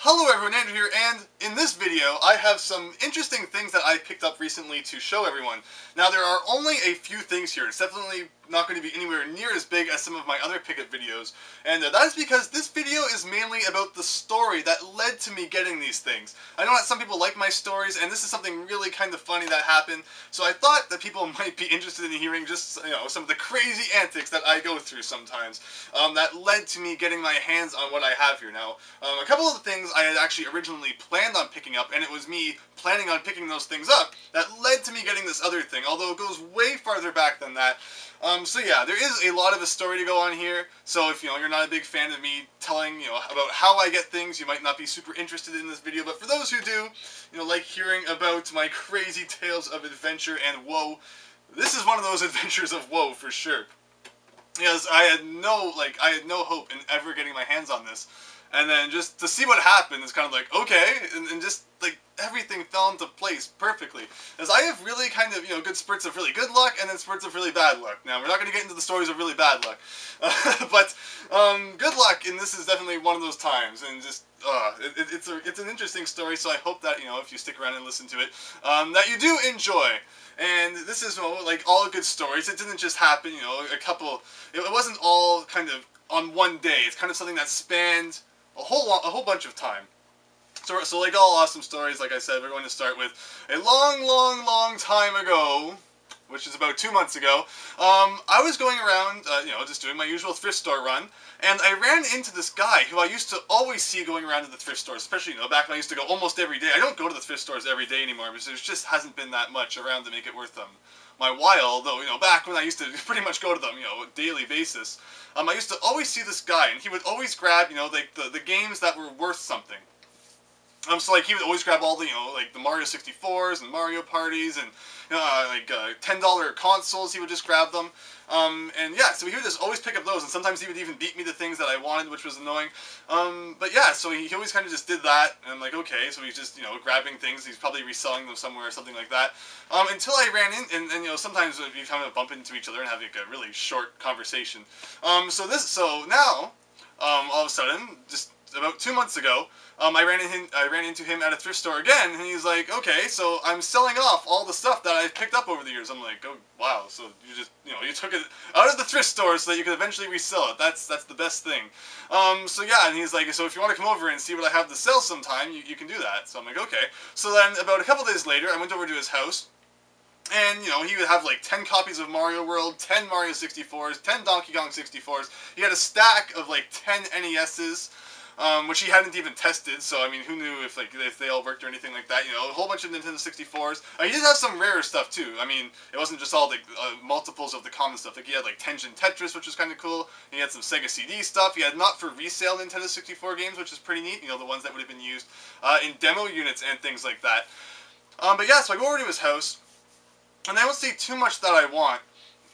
Hello everyone, Andrew here, and in this video I have some interesting things that I picked up recently to show everyone. Now there are only a few things here. It's definitely not going to be anywhere near as big as some of my other pickup videos, and that is because this video is mainly about the story that led to me getting these things. I know that some people like my stories, and this is something really kind of funny that happened, so I thought that people might be interested in hearing just, some of the crazy antics that I go through sometimes, that led to me getting my hands on what I have here. Now, a couple of the things I had actually originally planned on picking up, and it was me planning on picking those things up that led to me getting this other thing, although it goes way farther back than that. So yeah, there is a lot of a story to go on here, so if you're not a big fan of me telling about how I get things, you might not be super interested in this video, but for those who do, like hearing about my crazy tales of adventure and woe, this is one of those adventures of woe for sure. Because I had no hope in ever getting my hands on this. And then just to see what happened is kind of like, okay, and just like everything fell into place perfectly. As I have really kind of, good spurts of really good luck and then spurts of really bad luck. Now, we're not going to get into the stories of really bad luck. But good luck, and this is definitely one of those times. And just, it's an interesting story, so I hope that, if you stick around and listen to it, that you do enjoy. And this is, like all good stories. It didn't just happen, it wasn't all kind of on one day. It's kind of something that spanned a whole bunch of time. So like all awesome stories, like I said, we're going to start with a long time ago, which is about 2 months ago. I was going around, just doing my usual thrift store run, and I ran into this guy who I used to always see going around to the thrift stores, especially, back when I used to go almost every day. I don't go to the thrift stores every day anymore because there just hasn't been that much around to make it worth my while, though, back when I used to pretty much go to them, daily basis. I used to always see this guy, and he would always grab, like the games that were worth something. So like he would always grab all the, like the Mario 64s and Mario Parties and, $10 consoles, he would just grab them. And yeah, so he would just always pick up those, and sometimes he would even beat me to things that I wanted, which was annoying. But yeah, so he always kind of just did that, and I'm like, okay, so he's just, grabbing things, he's probably reselling them somewhere or something like that. Until I ran in, and sometimes we kind of bump into each other and have like a really short conversation. So now, all of a sudden, just about 2 months ago, I ran into him at a thrift store again, and he's like, okay, so I'm selling off all the stuff that I've picked up over the years. I'm like, oh, wow, so you just, you took it out of the thrift store so that you could eventually resell it. That's the best thing. So yeah, and he's like, so if you want to come over and see what I have to sell sometime, you can do that. So I'm like, okay. So then about a couple days later, I went over to his house, and, he would have like 10 copies of Mario World, 10 Mario 64s, 10 Donkey Kong 64s. He had a stack of like 10 NESs. Which he hadn't even tested, so I mean, who knew if they all worked or anything like that, a whole bunch of Nintendo 64s. He did have some rarer stuff too. I mean, it wasn't just all the multiples of the common stuff. Like, he had like Tengen Tetris, which was kind of cool. He had some Sega CD stuff. He had not for resale Nintendo 64 games, which is pretty neat, the ones that would have been used in demo units and things like that. But yeah, so I go over to his house, and I don't see too much that I want.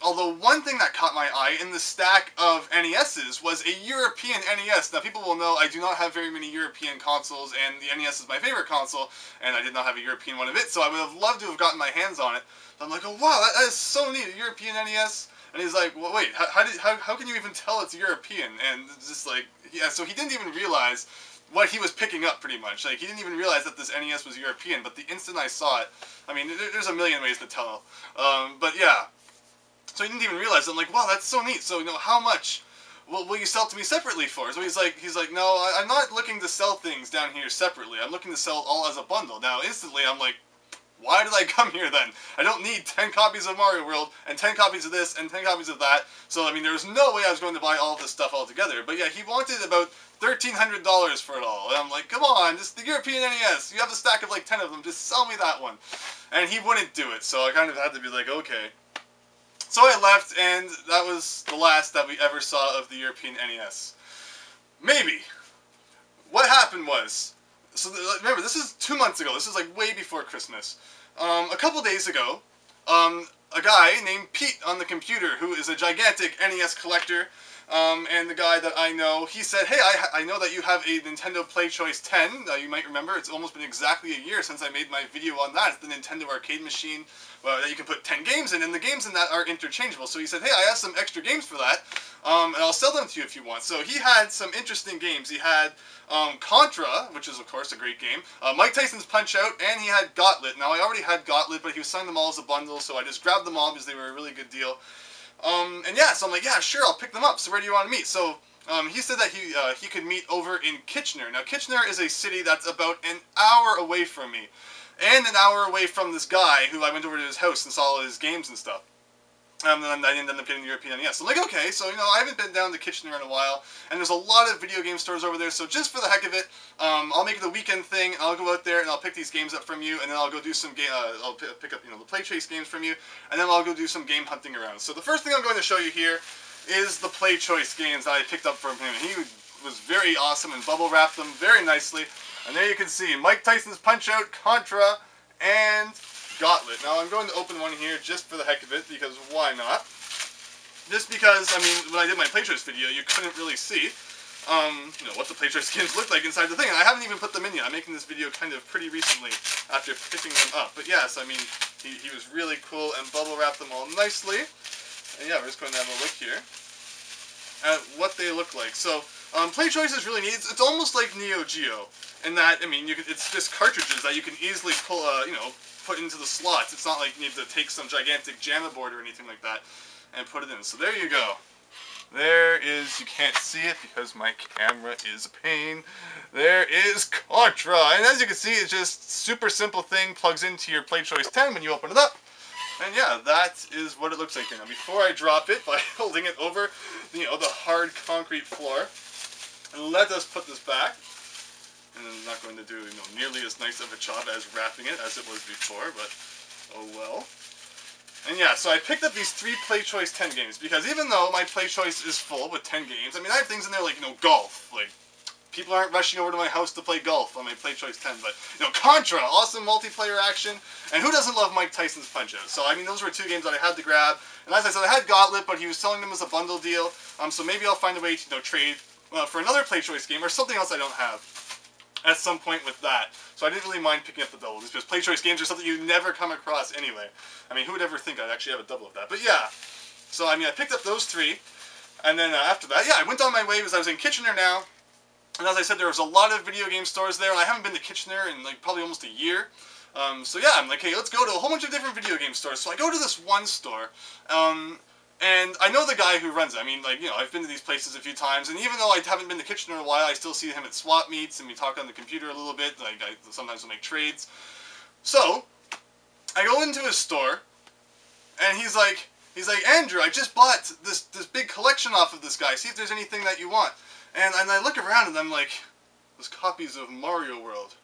Although one thing that caught my eye in the stack of NESs was a European NES. Now, people will know I do not have very many European consoles, and the NES is my favorite console, and I did not have a European one of it, so I would have loved to have gotten my hands on it. But I'm like, oh wow, that is so neat, a European NES. And he's like, well, wait, how can you even tell it's European? And it's just like, yeah, so he didn't even realize what he was picking up, pretty much. Like, he didn't even realize that this NES was European, but the instant I saw it, I mean, there's a million ways to tell. But yeah. So he didn't even realize. I'm like, wow, that's so neat. So, how much will you sell to me separately for? So he's like, no, I'm not looking to sell things down here separately. I'm looking to sell all as a bundle. Now, instantly, I'm like, why did I come here then? I don't need 10 copies of Mario World, and 10 copies of this, and 10 copies of that. So, I mean, there was no way I was going to buy all of this stuff all together. But yeah, he wanted about $1,300 for it all. And I'm like, come on, this is the European NES. You have a stack of like 10 of them. Just sell me that one. And he wouldn't do it. So I kind of had to be like, okay. So I left, and that was the last that we ever saw of the European NES. Maybe. What happened was, so remember, this is 2 months ago. This is like way before Christmas. A couple days ago, a guy named Pete on the computer, who is a gigantic NES collector, And the guy that I know, he said, hey, I know that you have a Nintendo PlayChoice 10. You might remember, it's almost been exactly a year since I made my video on that. It's the Nintendo arcade machine that you can put 10 games in, and the games in that are interchangeable. So he said, hey, I have some extra games for that, and I'll sell them to you if you want. So he had some interesting games. He had Contra, which is, of course, a great game, Mike Tyson's Punch-Out!, and he had Gauntlet. Now, I already had Gauntlet, but he was selling them all as a bundle, so I just grabbed them all because they were a really good deal. And yeah, so I'm like, yeah, sure, I'll pick them up. So where do you want to meet? So he said that he could meet over in Kitchener. Now, Kitchener is a city that's about an hour away from me, and an hour away from this guy who I went over to his house and saw all his games and stuff. And then I ended up getting the European NES. So I'm like, okay, so, you know, I haven't been down to Kitchener in a while, and there's a lot of video game stores over there, so just for the heck of it, I'll make it a weekend thing, and I'll go out there, and I'll pick these games up from you, and then I'll go do some I'll pick up, you know, the PlayChoice games from you, and then I'll go do some game hunting around. So the first thing I'm going to show you here is the PlayChoice games that I picked up from him. He was very awesome and bubble wrapped them very nicely, and there you can see Mike Tyson's Punch-Out!, Contra, and Gauntlet. Now I'm going to open one here just for the heck of it, because why not? Just because, I mean, when I did my PlayChoice video, you couldn't really see, you know, what the PlayChoice games look like inside the thing, and I haven't even put them in yet. I'm making this video kind of pretty recently after picking them up. But yes, I mean, he was really cool and bubble wrapped them all nicely. And yeah, we're just going to have a look here at what they look like. So, PlayChoice is really neat. It's almost like Neo Geo, in that, I mean, it's just cartridges that you can easily pull, you know, put into the slots. It's not like you need to take some gigantic JAMMA board or anything like that and put it in. So there you go. There is, you can't see it because my camera is a pain. There is Contra. And as you can see, it's just super simple thing, plugs into your PlayChoice 10 when you open it up. And yeah, that is what it looks like here. Now before I drop it by holding it over, you know, the hard concrete floor, let us put this back. And I'm not going to do, you know, nearly as nice of a job as wrapping it as it was before, but oh well. And yeah, so I picked up these 3 PlayChoice 10 games, because even though my PlayChoice is full with 10 games, I mean, I have things in there like, you know, golf. Like, people aren't rushing over to my house to play golf on my PlayChoice 10, but, you know, Contra, awesome multiplayer action, and who doesn't love Mike Tyson's Punch-Out!? So, I mean, those were 2 games that I had to grab, and as I said, I had Gauntlet, but he was selling them as a bundle deal, so maybe I'll find a way to, you know, trade for another PlayChoice game, or something else I don't have at some point with that. So I didn't really mind picking up the double, just because PlayChoice games are something you never come across anyway. I mean, who would ever think I'd actually have a double of that? But yeah, so I mean, I picked up those 3, and then after that, yeah, I went on my way because I was in Kitchener now, and as I said, there was a lot of video game stores there, and I haven't been to Kitchener in like probably almost a year. So yeah, I'm like, hey, let's go to a whole bunch of different video game stores. So I go to this one store, and I know the guy who runs it. I mean, like, you know, I've been to these places a few times, and even though I haven't been to Kitchener in a while, I still see him at swap meets, and we talk on the computer a little bit. Like, sometimes we'll make trades. So, I go into his store, and he's like, Andrew, I just bought this big collection off of this guy. See if there's anything that you want. And I look around, and I'm like, there's copies of Mario World.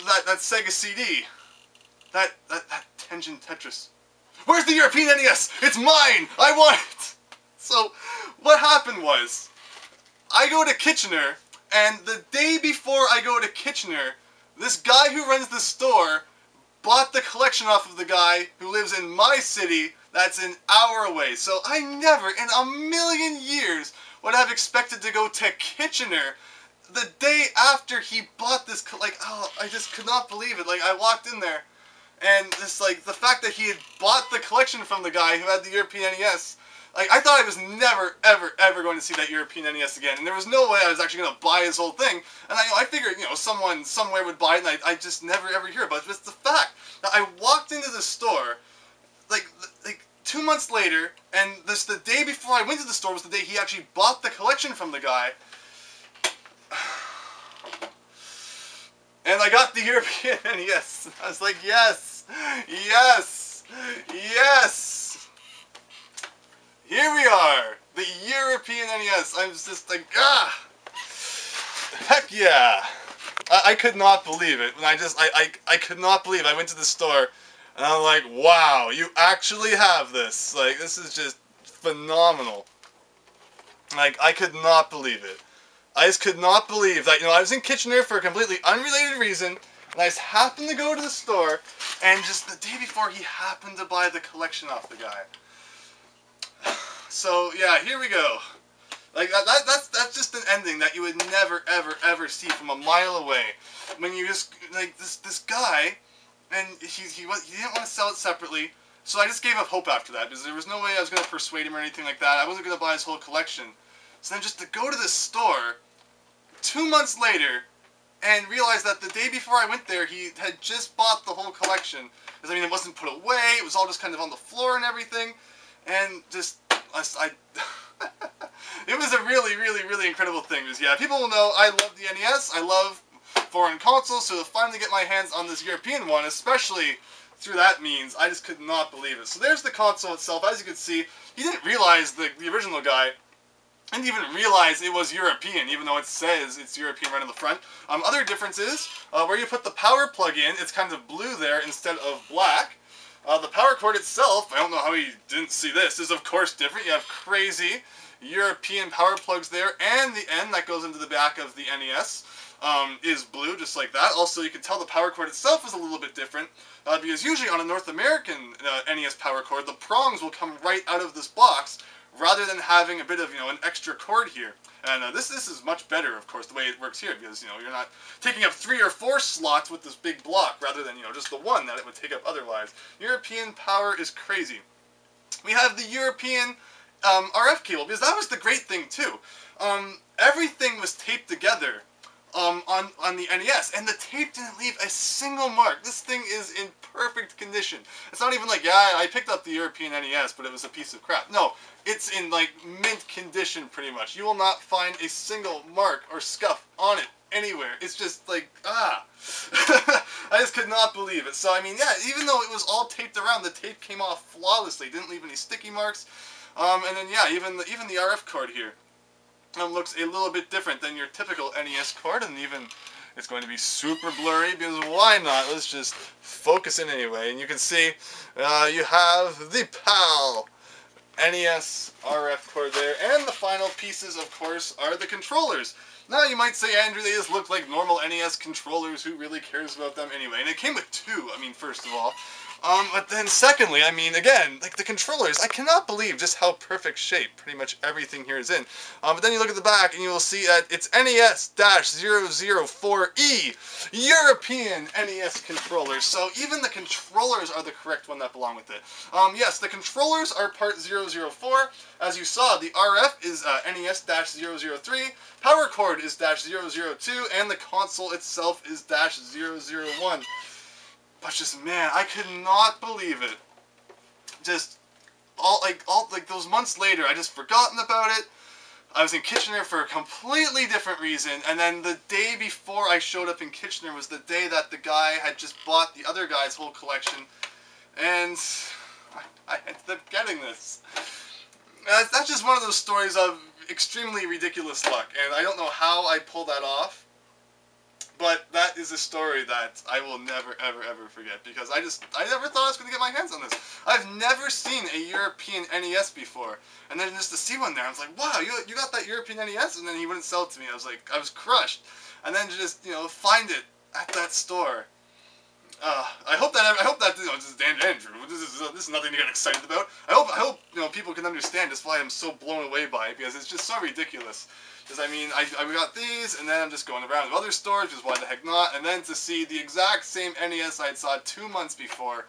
That Sega CD. That Tengen Tetris. Where's the European NES? It's mine! I want it! So, what happened was, I go to Kitchener, and the day before I go to Kitchener, this guy who runs the store bought the collection off of the guy who lives in my city that's an hour away. So I never in a million years would have expected to go to Kitchener the day after he bought this, like, oh, I just could not believe it. Like, I walked in there, and just, like, the fact that he had bought the collection from the guy who had the European NES, like, I thought I was never, ever, ever going to see that European NES again, and there was no way I was actually going to buy his whole thing, and I figured, you know, someone somewhere would buy it, and I just never, ever hear about it. But it's the fact that I walked into the store, like 2 months later, and the day before I went to the store was the day he actually bought the collection from the guy, and I got the European NES. I was like, yes, yes, yes. Here we are, the European NES. I was just like, ah, heck yeah. I could not believe it. And I could not believe it. I went to the store, and I'm like, wow, you actually have this. Like, this is just phenomenal. Like, I could not believe it. I just could not believe that, you know, I was in Kitchener for a completely unrelated reason, and I just happened to go to the store, and just the day before he happened to buy the collection off the guy. So yeah, here we go. Like that's just an ending that you would never ever ever see from a mile away. When you just like this guy, and he didn't want to sell it separately, so I just gave up hope after that because there was no way I was going to persuade him or anything like that. I wasn't going to buy his whole collection. So then just to go to this store 2 months later and realize that the day before I went there, he had just bought the whole collection. Because I mean, it wasn't put away; it was all just kind of on the floor and everything, and just it was a really, really, really incredible thing. Because yeah, people will know I love the NES. I love foreign consoles, so to finally get my hands on this European one, especially through that means, I just could not believe it. So there's the console itself. As you can see, he didn't realize the original guy didn't even realize it was European, even though it says it's European right on the front. Other differences, where you put the power plug in, it's kind of blue there instead of black. The power cord itself, I don't know how he didn't see this, is of course different. You have crazy European power plugs there, and the end that goes into the back of the NES is blue, just like that. Also, you can tell the power cord itself is a little bit different, because usually on a North American NES power cord, the prongs will come right out of this box, rather than having a bit of, an extra cord here. And this is much better, of course, the way it works here, because, you're not taking up 3 or 4 slots with this big block, rather than, just the one that it would take up otherwise. European power is crazy. We have the European RF cable, because that was the great thing, too. Everything was taped together on the NES, and the tape didn't leave a single mark. This thing is in perfect condition. It's not even like, yeah, I picked up the European NES, but it was a piece of crap. No, it's in, like, mint condition, pretty much. You will not find a single mark or scuff on it anywhere. It's just, like, I just could not believe it. So, I mean, yeah, even though it was all taped around, the tape came off flawlessly. Didn't leave any sticky marks. And then, yeah, even the RF cord here looks a little bit different than your typical NES cord, and even it's going to be super blurry, because why not? Let's just focus in anyway. And you can see you have the PAL NES RF cord there, and the final pieces, of course, are the controllers. Now you might say, Andrew, they just look like normal NES controllers. Who really cares about them anyway? And it came with 2, I mean, first of all. But then secondly, I mean, again, like the controllers, I cannot believe just how perfect shape pretty much everything here is in. But then you look at the back and you will see it's NES-004E, European NES controllers. So even the controllers are the correct one that belong with it. Yes, the controllers are part 004. As you saw, the RF is NES-003, power cord is -002, and the console itself is -001. But just, man, I could not believe it. Just, all those months later, I just forgotten about it. I was in Kitchener for a completely different reason, and then the day before I showed up in Kitchener was the day that the guy had just bought the other guy's whole collection, and I ended up getting this. That's just one of those stories of extremely ridiculous luck, and I don't know how I pulled that off. But that is a story that I will never, ever, ever forget, because I never thought I was going to get my hands on this. I've never seen a European NES before, and then just to see one there, I was like, wow, you got that European NES? And then he wouldn't sell it to me. I was crushed. And then to just, find it at that store. I hope that this is Andrew. This is nothing to get excited about. I hope people can understand just why I'm so blown away by it, because it's just so ridiculous. Because, I mean, I got these, and then I'm just going around to other stores, because why the heck not? And then to see the exact same NES I had saw 2 months before,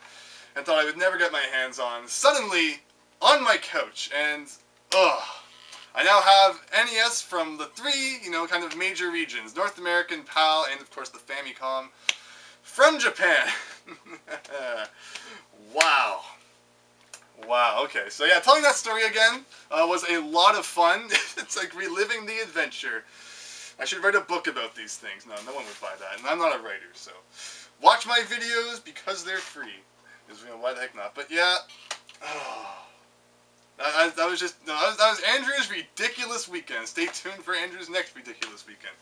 and thought I would never get my hands on, suddenly on my couch, and, I now have NES from the 3, kind of major regions, North American, PAL, and of course the Famicom, from Japan. Wow. Wow, okay, so yeah, telling that story again was a lot of fun. It's like reliving the adventure. I should write a book about these things. No, no one would buy that, and I'm not a writer, so watch my videos because they're free. Because, why the heck not? But yeah, that was Andrew's ridiculous weekend. Stay tuned for Andrew's next ridiculous weekend.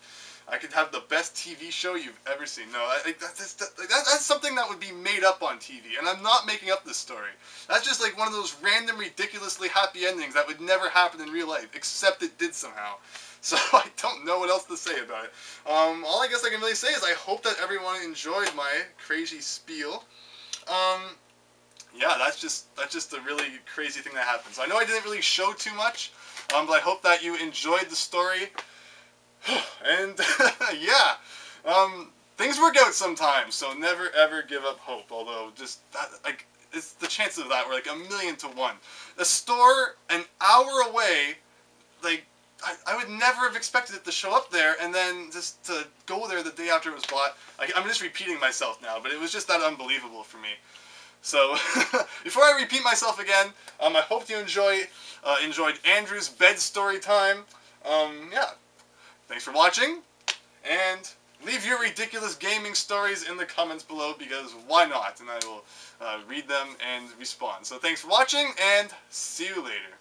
I could have the best TV show you've ever seen. No, that's something that would be made up on TV, and I'm not making up this story. That's just like one of those random, ridiculously happy endings that would never happen in real life, except it did somehow. So I don't know what else to say about it. All I guess I can really say is I hope that everyone enjoyed my crazy spiel. yeah, that's just a really crazy thing that happened. So I know I didn't really show too much, but I hope that you enjoyed the story. And yeah, things work out sometimes, so never ever give up hope. Although just that, like, it's the chances of that were like 1,000,000 to 1. The store an hour away, like I would never have expected it to show up there, and then just to go there the day after it was bought. Like, I'm just repeating myself now, but it was just that unbelievable for me. So, before I repeat myself again, I hope you enjoyed Andrew's bed story time. Yeah, thanks for watching, and leave your ridiculous gaming stories in the comments below, because why not? And I will read them and respond. So thanks for watching, and see you later.